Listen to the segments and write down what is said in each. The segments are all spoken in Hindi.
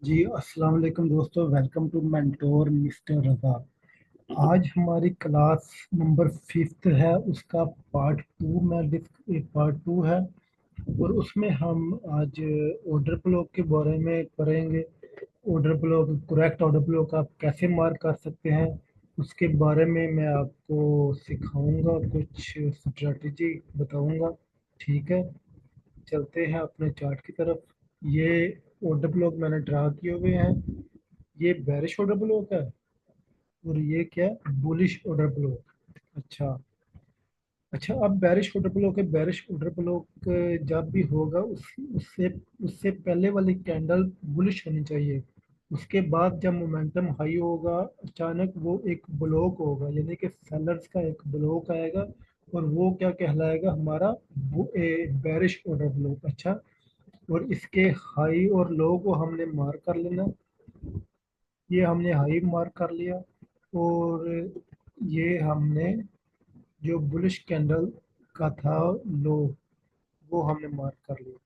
जी अस्सलाम वालेकुम दोस्तों, वेलकम टू मेंटोर मिस्टर रज़ा। आज हमारी क्लास नंबर फिफ्थ है, उसका पार्ट टू में पार्ट टू है। और उसमें हम आज ऑर्डर ब्लॉक के बारे में पढ़ेंगे। Order block, correct order block आप कैसे मार्क कर सकते हैं, उसके बारे में मैं आपको सिखाऊंगा, कुछ स्ट्रेटजी बताऊंगा। ठीक है, चलते हैं अपने चार्ट की तरफ। ये ऑर्डर ब्लॉक मैंने ड्रा किए हुए हैं। ये बेरिश ऑर्डर ब्लॉक है और ये क्या है, बुलिश ऑर्डर ब्लॉक। अच्छा अच्छा, अब बेरिश ऑर्डर ब्लॉक है। बेरिश ऑर्डर ब्लॉक जब भी होगा उससे उससे पहले वाली कैंडल बुलिश होनी चाहिए। उसके बाद जब मोमेंटम हाई होगा, अचानक वो एक ब्लॉक होगा, यानी कि सेलर्स का एक ब्लॉक आएगा। और वो क्या कहलाएगा, हमारा बेरिश ऑर्डर ब्लॉक। अच्छा, और इसके हाई और लो को हमने मार्क कर लेना। ये हमने हाई मार्क कर लिया। और ये हमने जो बुलिश कैंडल का था लो, वो हमने मार्क कर लिया।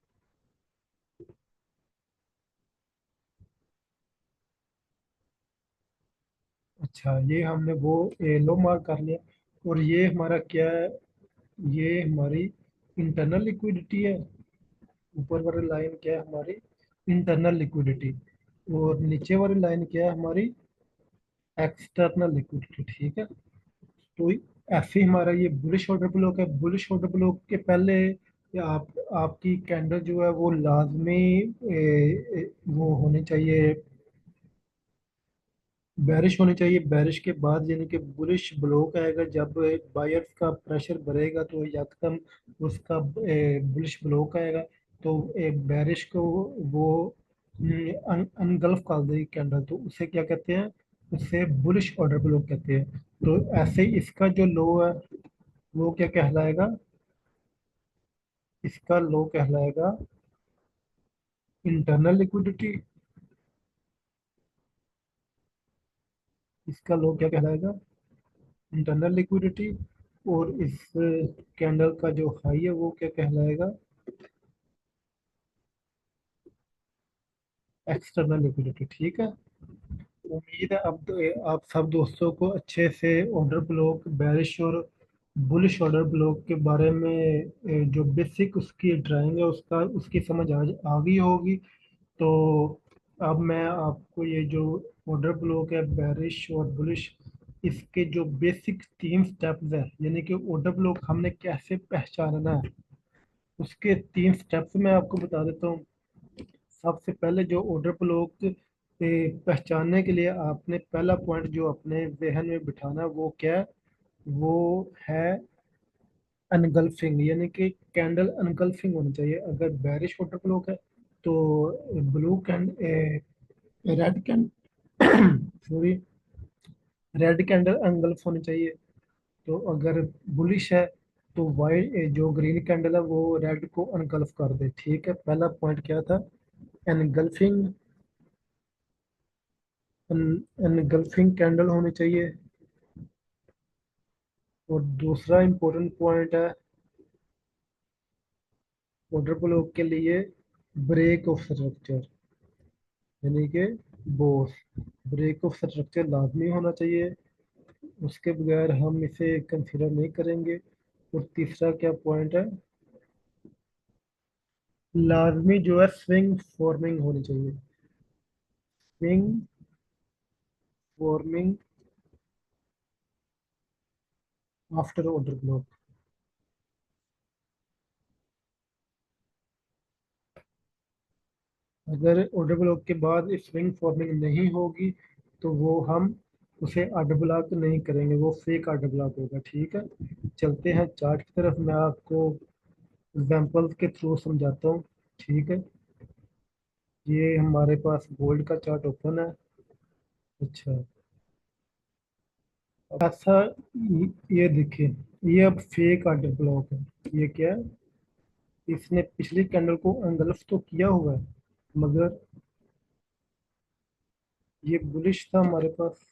अच्छा, ये हमने वो लो मार्क कर लिया। और ये हमारा क्या है, ये हमारी इंटरनल लिक्विडिटी है। ऊपर वाली लाइन क्या है हमारी, इंटरनल लिक्विडिटी। और नीचे वाली लाइन क्या है हमारी, एक्सटर्नल लिक्विडिटी। ठीक है, तो ऐसे ही हमारा ये बुलिश ऑर्डर ब्लॉक है। बुलिश ऑर्डर ब्लॉक के पहले आपकी कैंडल जो है वो लाजमी वो होनी चाहिए, बैरिश होनी चाहिए। बैरिश के बाद यानी कि बुलिश ब्लॉक आएगा, जब बायर्स का प्रेशर बढ़ेगा तो यकदम उसका बुलिश ब्लॉक आएगा। तो बैरिश को वो अनगल्फ कर देगी कैंडल, तो उसे क्या कहते हैं, उसे बुलिश ऑर्डर ब्लॉक कहते हैं। तो ऐसे ही इसका जो लो है वो क्या कहलाएगा, इसका लो कहलाएगा इंटरनल लिक्विडिटी। इसका लो क्या कहलाएगा, इंटरनल लिक्विडिटी। और इस कैंडल का जो हाई है वो क्या कहलाएगा, एक्सटर्नल लिक्विडिटी। ठीक है, उम्मीद है अब आप सब दोस्तों को अच्छे से ऑर्डर ब्लॉक, बेरिश और बुलिश ऑर्डर ब्लॉक के बारे में जो बेसिक उसकी ड्राइंग है उसका उसकी समझ आ गई होगी। तो अब मैं आपको ये जो ऑर्डर ब्लॉक है, बेरिश और बुलिश, इसके जो बेसिक तीन स्टेप्स है, यानी कि ऑर्डर ब्लॉक हमने कैसे पहचानना है, उसके तीन स्टेप्स मैं आपको बता देता हूँ। सबसे पहले जो ऑर्डर ब्लॉक पहचानने के लिए आपने पहला पॉइंट जो अपने जहन में बिठाना है वो क्या है, वो है अनगल्फिंग, यानी कि कैंडल अनगल्फिंग होनी चाहिए। अगर बेरिश ऑर्डर ब्लॉक है तो blue candle red candle sorry, red candle engulf होनी चाहिए। तो अगर बुलिश है तो वाइट जो ग्रीन कैंडल है वो रेड को अनगल्फ कर दे। ठीक है, पहला पॉइंट क्या था, एनगल्फिंग, एनगल्फिंग कैंडल होनी चाहिए। और दूसरा इम्पोर्टेंट पॉइंट है ऑर्डर ब्लॉक के लिए, ब्रेक ऑफ स्ट्रक्चर, यानी कि बोस, ब्रेक ऑफ स्ट्रक्चर लाजमी होना चाहिए। उसके बगैर हम इसे कंसिडर नहीं करेंगे। और तीसरा क्या पॉइंट है, लाजमी जो है स्विंग फॉर्मिंग होनी चाहिए। Swing forming after order block. अगर ऑर्डर ब्लॉक के बाद स्विंग फॉर्मिंग नहीं होगी तो वो हम उसे ऑर्डर ब्लॉक नहीं करेंगे, वो फेक ऑर्डर ब्लॉक होगा। ठीक है, चलते हैं चार्ट की तरफ, मैं आपको एग्जांपल के थ्रू समझाता हूँ। ठीक है, ये हमारे पास गोल्ड का चार्ट ओपन है। अच्छा, अब ऐसा ये देखिए, ये अब फेक ऑर्डर ब्लॉक है। ये क्या है, इसने पिछली कैंडल को एंगल्फ तो किया हुआ है, मगर ये बुलिश था हमारे पास।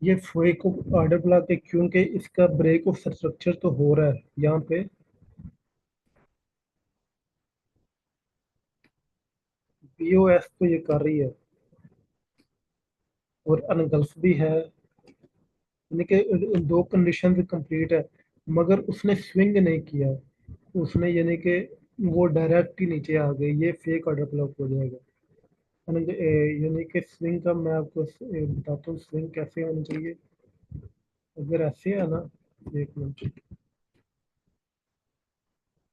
ये फेक को ऑर्डर ब्लॉक है क्योंकि इसका ब्रेक ऑफ स्ट्रक्चर तो हो रहा है यहाँ पे। पीओएस तो ये कर रही है और अनगल्फ भी है, यानी कि दो कंडीशन कंप्लीट है, मगर उसने स्विंग नहीं किया। उसने यानी कि वो डायरेक्ट ही नीचे आ गई, ये फेक ऑर्डर ब्लॉक हो जाएगा। यानी कि स्विंग का मैं आपको बताता हूँ स्विंग कैसे होनी चाहिए। अगर ऐसे है ना, एक मिनट,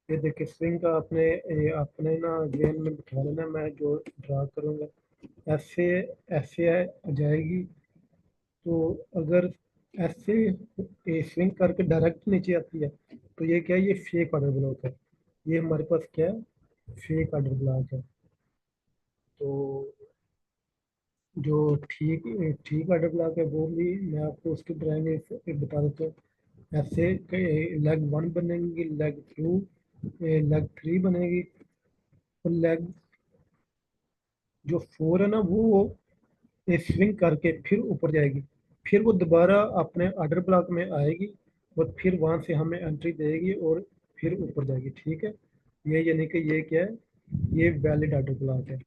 ये देखिए स्विंग का आपने ना गेम में बिठा लेना, मैं जो ड्रा करूँगा ऐसे ऐसे आ जाएगी। तो अगर ऐसे स्विंग करके डायरेक्ट नीचे आती है तो ये क्या है, ये फेक ऑर्डर ब्लॉक है। ये हमारे पास क्या है, फेक ऑर्डर ब्लॉक है। तो जो ठीक ठीक ऑर्डर ब्लॉक है वो भी मैं आपको उसकी ड्राइंग बता देता हूँ। ऐसे लेग वन बनेगी, लेग टू, लेग थ्री बनेगी, और लेग जो फोर है ना वो स्विंग करके फिर ऊपर जाएगी। फिर वो दोबारा अपने ऑर्डर ब्लॉक में आएगी और फिर वहां से हमें एंट्री देगी और फिर ऊपर जाएगी। ठीक है, ये यानी कि ये क्या है, ये वैलिड ऑर्डर ब्लॉक है।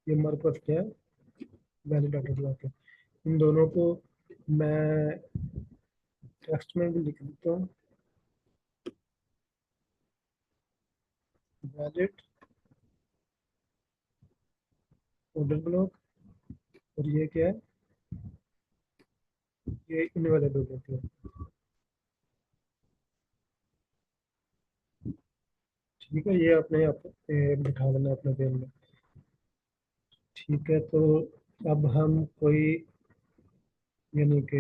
ये हमारे पास क्या है, वैलिड ऑर्डर ब्लॉक है। इन दोनों को मैं टेक्स्ट में भी लिख देता हूँ, वैलिड ऑर्डर ब्लॉक। और ये क्या है, ये इनवैलिड ऑर्डर ब्लॉक। ठीक है, ये अपने आप बिठा लेना अपने पेन में। ठीक है, तो अब हम कोई यानी कि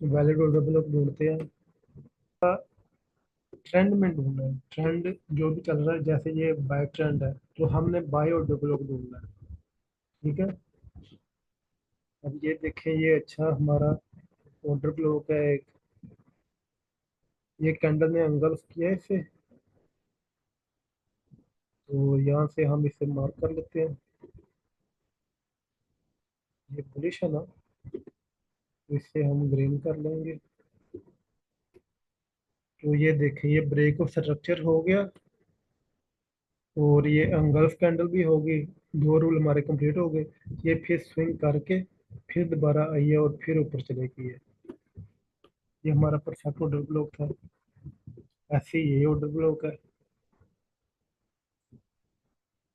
वैलिड और डेवलप ढूंढते हैं। ट्रेंड में ढूंढना है, ट्रेंड जो भी चल रहा है, जैसे ये बाय ट्रेंड है तो हमने बाय और डेवलप ढूंढना है। ठीक है, अब ये देखें, ये अच्छा हमारा ऑर्डर ब्लॉक है एक। ये कैंडल ने engulf किया है इसे, तो यहाँ से हम इसे मार्क कर लेते हैं। ये बुलिश है ना, तो इसे हम ग्रीन कर लेंगे। तो ये देखें, ये ब्रेक ऑफ स्ट्रक्चर हो गया और ये engulf कैंडल भी होगी। दो रूल हमारे कंप्लीट हो गए। ये फिर स्विंग करके फिर दोबारा आई है और फिर ऊपर चलेगी। ये हमारा परफेक्ट ऑर्डर ब्लॉक था। ऐसे ही ये ऑर्डर ब्लॉक है,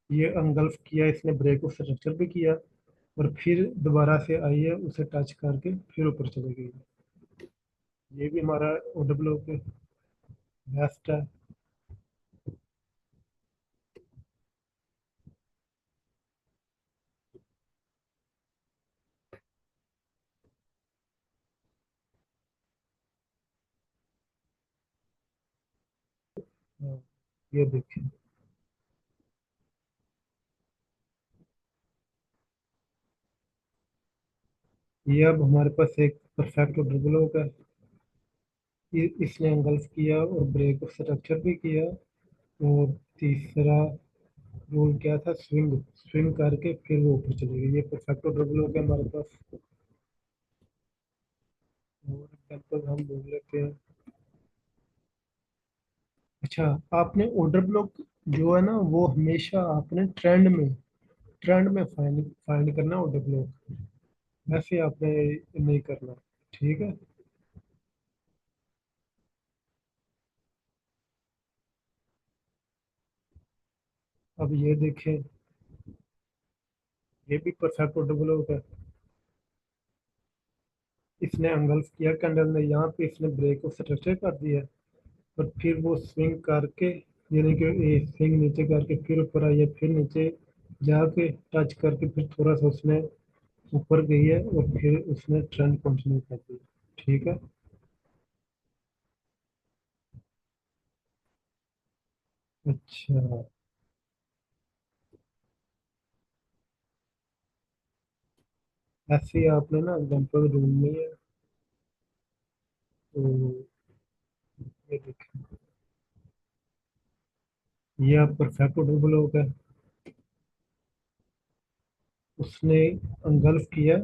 ये engulf किया इसने, ब्रेक ऑफ स्ट्रक्चर भी किया और फिर दोबारा से आई है, उसे टच करके फिर ऊपर चले गई। ये भी हमारा ऑर्डर ब्लॉक है, बेस्ट है। हाँ, ये देखिए, ये अब हमारे पास एक परफेक्ट ऑर्डर ब्लॉक है। इसने engulf किया और ब्रेक ऑफ स्ट्रक्चर भी किया। और तीसरा रूल क्या था, स्विंग, स्विंग करके फिर वो ऊपर चले गई। ये परफेक्ट ऑर्डर ब्लॉक है हमारे पास। और एग्जाम्पल हम ढूंढ लेते हैं। अच्छा, आपने ऑर्डर ब्लॉक जो है ना वो हमेशा आपने ट्रेंड में फाइंड फाइंड करना ऑर्डर ब्लॉक, वैसे आपने नहीं करना। ठीक है, अब ये देखें, ये भी परफेक्ट ऑर्डर ब्लॉक है। इसने engulf किया कैंडल ने, यहाँ पे इसने ब्रेक ऑफ स्ट्रक्चर कर दिया और फिर वो स्विंग करके, यानी कि स्विंग नीचे करके फिर ऊपर आई है, फिर नीचे जाके टच करके फिर थोड़ा सा उसने ऊपर गई है और फिर उसने ट्रेंड कंटिन्यू कर दिया। ठीक है, अच्छा, ऐसे ही आपने ना एग्जाम्पल ढूंढनी है। तो ये देखिए, ये आप परफेक्ट ऑर्डर ब्लॉक है। उसने engulf किया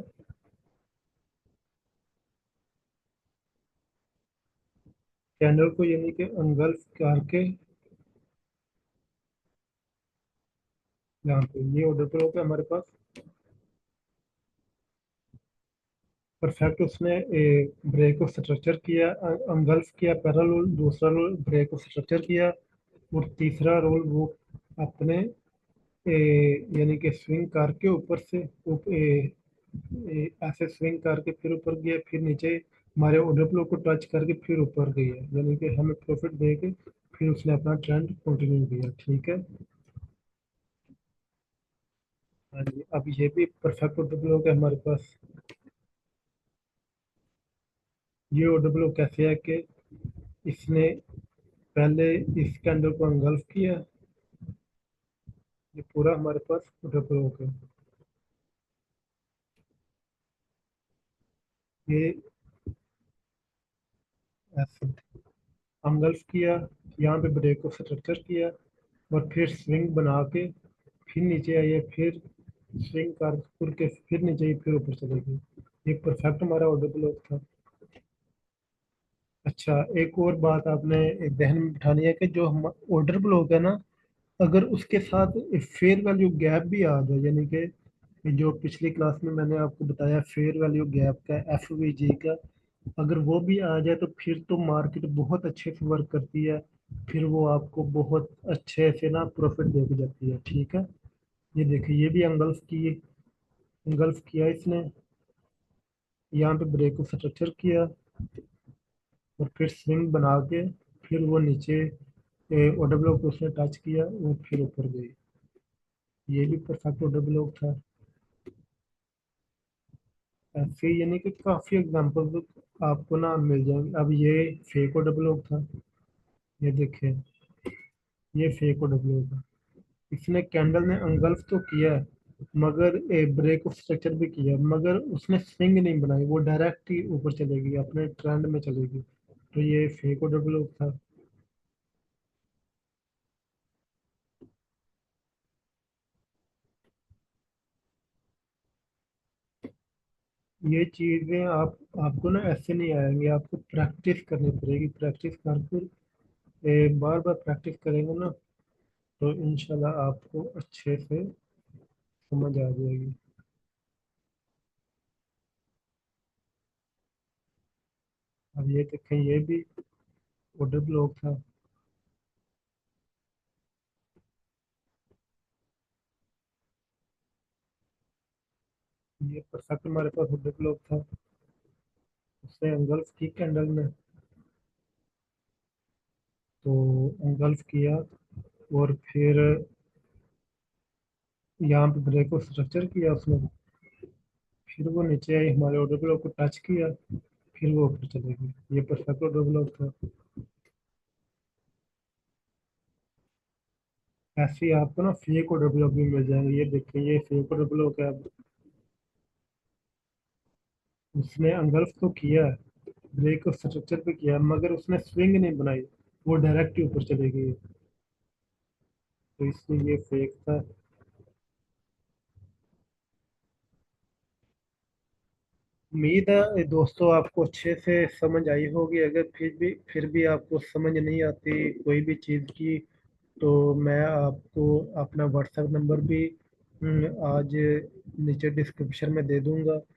कैंडल को यानी कि अनगल्फ करके यहाँ पे ये ऑर्डर फ्लो पे हमारे पास परफेक्ट उसने ब्रेक को स्ट्रक्चर किया, अनगल्फ किया पहला रोल, दूसरा रोल ब्रेक को स्ट्रक्चर किया, और तीसरा रोल वो अपने यानी कि स्विंग करके ऊपर से ऐसे स्विंग करके फिर ऊपर गया, फिर नीचे हमारे ऑर्डर फ्लो को टच करके फिर ऊपर गया, यानी कि हमें प्रॉफिट दे के फिर उसने अपना ट्रेंड कंटिन्यू किया। ठीक है। हाँ जी, अब ये भी परफेक्ट ऑर्डर फ्लो है हमारे पास। ये ऑर्डर फ्लो कैसे है कि इसने पहले इस कैंडल को engulf किया, ये पूरा हमारे पास ऑर्डर फ्लो हो गया। ये ऐसे engulf किया, यहाँ पे ब्रेक को स्ट्रक्चर किया, और फिर स्विंग बना के फिर नीचे आइए, फिर स्विंग करके फिर नीचे ही फिर ऊपर चलेगी। ये परफेक्ट हमारा ऑर्डर फ्लो था। अच्छा, एक और बात आपने ध्यान में बिठानी है कि जो हम ऑर्डर ब्लॉक है ना, अगर उसके साथ फेयर वैल्यू गैप भी आ जाए, यानी कि जो पिछली क्लास में मैंने आपको बताया फेयर वैल्यू गैप का, एफ वी जी का, अगर वो भी आ जाए तो फिर तो मार्केट बहुत अच्छे से वर्क करती है, फिर वो आपको बहुत अच्छे से ना प्रॉफिट दे के जाती है। ठीक है। ये देखिए, ये भी engulf किया इसने, यहाँ पे ब्रेक को स्ट्रक्चर किया, और फिर स्विंग बना के फिर वो नीचे ऑर्डर ब्लॉक को उसने टच किया, वो फिर ऊपर गई। ये भी परफेक्ट ऑर्डर ब्लॉक था। ऐसे ही यानी कि काफी एग्जांपल आपको ना मिल जाएंगे। अब ये फेक ऑर्डर ब्लॉक था, ये देखिए, ये फेक ऑर्डर ब्लॉक है। इसने कैंडल ने engulf तो किया है, मगर ब्रेक ऑफ स्ट्रक्चर भी किया, मगर उसने स्विंग नहीं बनाई, वो डायरेक्ट ही ऊपर चलेगी, अपने ट्रेंड में चलेगी। तो ये फेक ऑर्डर ब्लॉक था। ये चीजें आपको ना ऐसे नहीं आएंगे, आपको प्रैक्टिस करनी पड़ेगी। प्रैक्टिस करके बार बार प्रैक्टिस करेंगे ना, तो इंशाल्लाह आपको अच्छे से समझ आ जाएगी। अब ये देखें, ये भी ऑर्डर ब्लॉक था। ये परफेक्ट हमारे पास ऑर्डर ब्लॉक था, उसने engulf की कैंडल में, तो engulf किया, और फिर यहाँ पे ब्रेक को स्ट्रक्चर किया उसने, फिर वो नीचे आई, हमारे ऑर्डर ब्लॉक को टच किया, फिर वो ऊपर चलेगी। ये परफेक्ट ऑर्डर ब्लॉक था। ऐसे ही आपको ना फेक ऑर्डर ब्लॉक भी मिल जाएंगे। ये देखिए, ये फेक ऑर्डर ब्लॉक है। अब उसने engulf तो किया है, ब्रेक को स्ट्रक्चर पे किया, मगर उसने स्विंग नहीं बनाई, वो डायरेक्ट ही ऊपर चली गई, तो इसलिए ये फेक था। उम्मीद है दोस्तों आपको अच्छे से समझ आई होगी। अगर फिर भी आपको समझ नहीं आती कोई भी चीज़ की, तो मैं आपको अपना व्हाट्सएप नंबर भी आज नीचे डिस्क्रिप्शन में दे दूंगा।